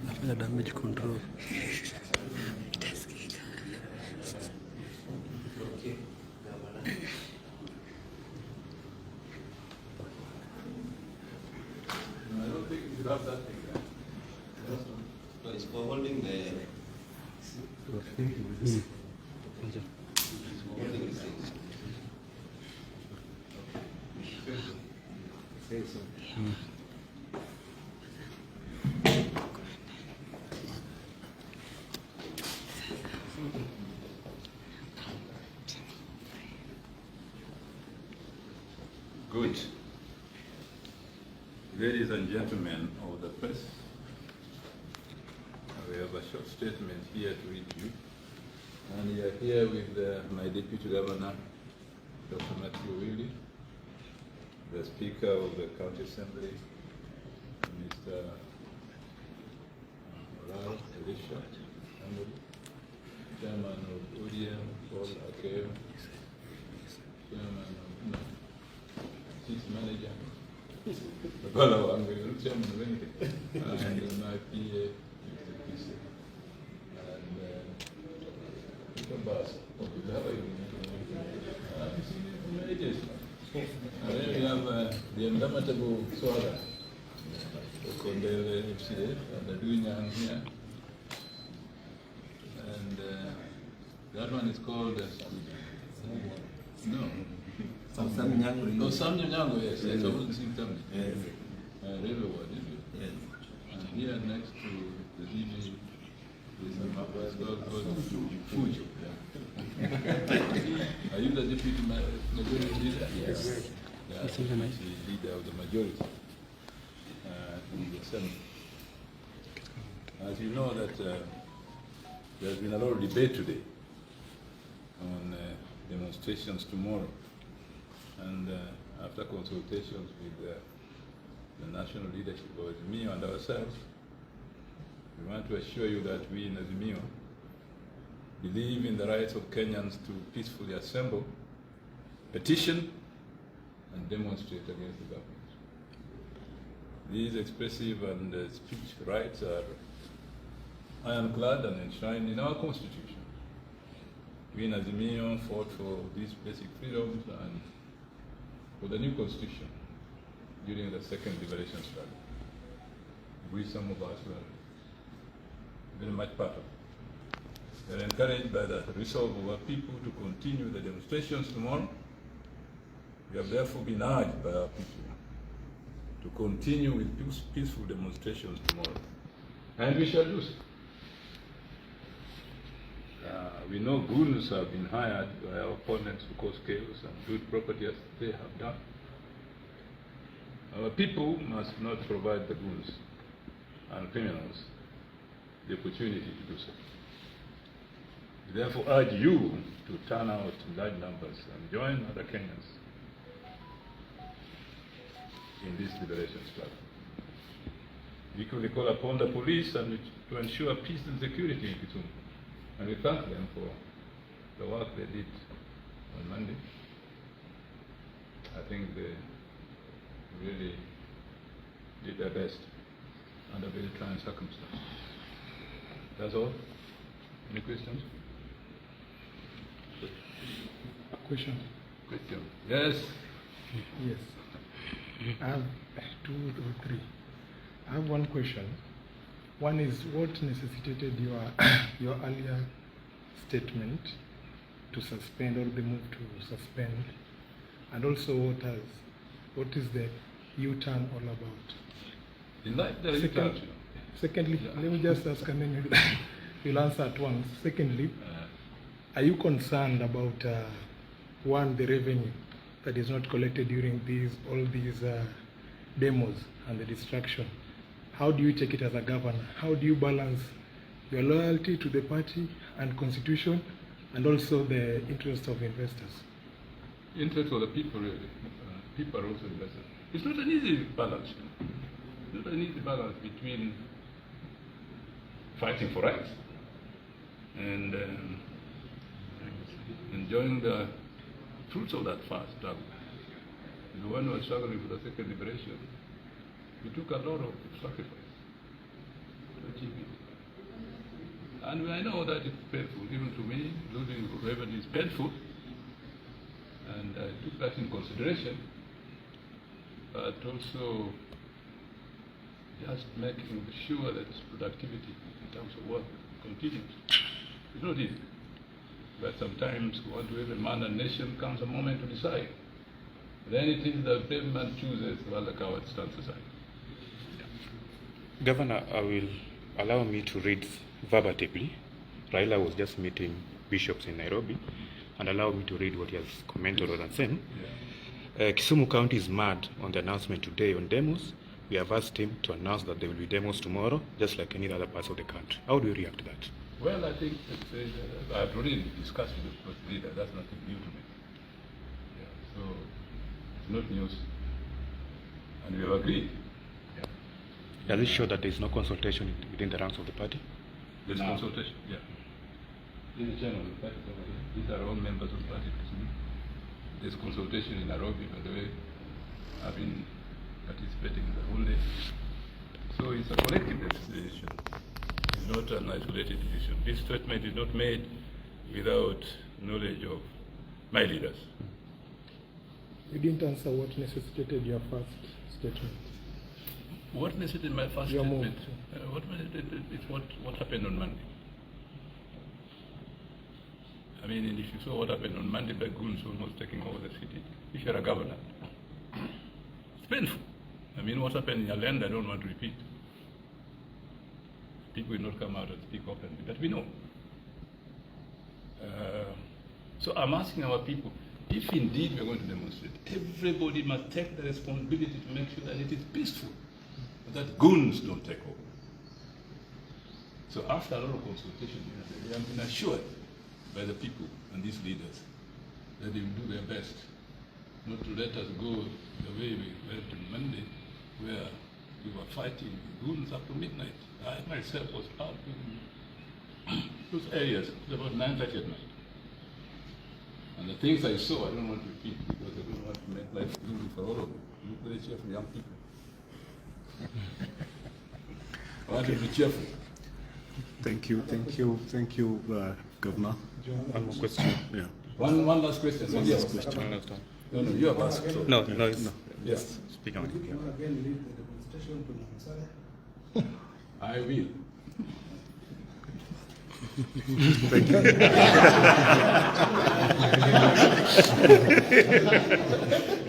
Nafanya damage control. I don't think you have that thing there. So it's for holding the... holding the thing. Good. Ladies and gentlemen of the press, we have a short statement here to read you. And we are here with my Deputy Governor, Dr. Matthew Willie, the Speaker of the County Assembly, Mr. Raila, Elisha, Chairman of ODINGA, Paul Akeo, Chairman of Chief Manager, Chairman of anything, and my PA, Mr. Kisumu, and Mr. Bass. And then we have the indomitable Swara, Kondele FCA, and the Dunyang here. And that one is called no. Some Nyong'O. Oh, some Nyong'O, yes. Yes, I wasn't seeing something. Yes. Railway, did you? Yes. And here next to the DG is a map called Fuji. Are you the deputy majority leader? Yes. Yeah, he's the leader of the majority in the Senate. As you know that there's been a lot of debate today on demonstrations tomorrow. And after consultations with the national leadership of Azimio and ourselves, we want to assure you that we in Azimio believe in the rights of Kenyans to peacefully assemble, petition, and demonstrate against the government. These expressive and speech rights are ironclad and enshrined in our Constitution. We in Azimio fought for these basic freedoms and for the new Constitution during the second liberation struggle, which some of us were very much part of. We are encouraged by the resolve of our people to continue the demonstrations tomorrow. We have therefore been urged by our people to continue with peaceful demonstrations tomorrow. And we shall do so. We know goons have been hired by our opponents to cause chaos and loot property as they have done. Our people must not provide the goons and criminals the opportunity to do so. We therefore urge you to turn out in large numbers and join other Kenyans in this liberation struggle. We equally call upon the police and to ensure peace and security in Kisumu. And we thank them for the work they did on Monday. I think they really did their best under very trying circumstances. That's all? Any questions? Question. Question. Yes. Yes. I have 2 or 3. I have one question. One is, what necessitated your earlier statement to suspend, or the move to suspend, and also what is the U-turn all about? In life, there is U-turn. Secondly, let me just ask, and then you'll answer at once. Secondly, are you concerned about one, the revenue that is not collected during all these demos and the distraction? How do you take it as a governor? How do you balance your loyalty to the party and constitution, and also the interest of investors? Interest of the people, really. People are also investors. It's not an easy balance. It's not an easy balance between fighting for rights and enjoying the fruits of that fast struggle. The one who was struggling for the second liberation, we took a lot of sacrifice to achieve it. And I know that it's painful, even to me, losing revenue is painful, and I took that in consideration, but also just making sure that productivity in terms of work continues. It's not easy, but sometimes we want to have a man and nation, comes a moment to decide. Then it is the brave man chooses while the coward stands aside. Governor, I will allow me to read verbatimly. Raila was just meeting bishops in Nairobi, and allow me to read what he has commented on and said. Kisumu County is mad on the announcement today on demos. We have asked him to announce that there will be demos tomorrow, just like any other parts of the country. How do you react to that? Well, I think that I've already discussed with the first leader. That's nothing new to me. So it's not news, and we have agreed. Does it show that there is no consultation within the ranks of the party? There's consultation, yeah. In the chairman of the party, these are all members of the party. There's consultation in Nairobi, by the way. I've been participating in the whole day. So it's a collective decision. It's not an isolated decision. This statement is not made without knowledge of my leaders. You didn't answer what necessitated your first statement. What necessitated my first Your statement? move. What necessitated is what happened on Monday. I mean, if you saw what happened on Monday by goons almost taking over the city, if you're a governor, it's painful. I mean, what happened in your land, I don't want to repeat. People will not come out and speak openly, but we know. So I'm asking our people, if indeed we're going to demonstrate, everybody must take the responsibility to make sure that it is peaceful, that goons don't take over. So after a lot of consultation, we have been assured by the people and these leaders that they will do their best not to let us go the way we went on Monday, where we were fighting goons up to midnight. I myself was out in those areas. It was about 9:30 at night. And the things I saw, I don't want to repeat because I don't want to make life easy for all of you. Look very cheerful young people. I want to be cheerful. Thank you, Governor. One more question. Yeah. One last question. One last time. No, you have asked. So. No, it's Yes. speak on it. I will. Thank you.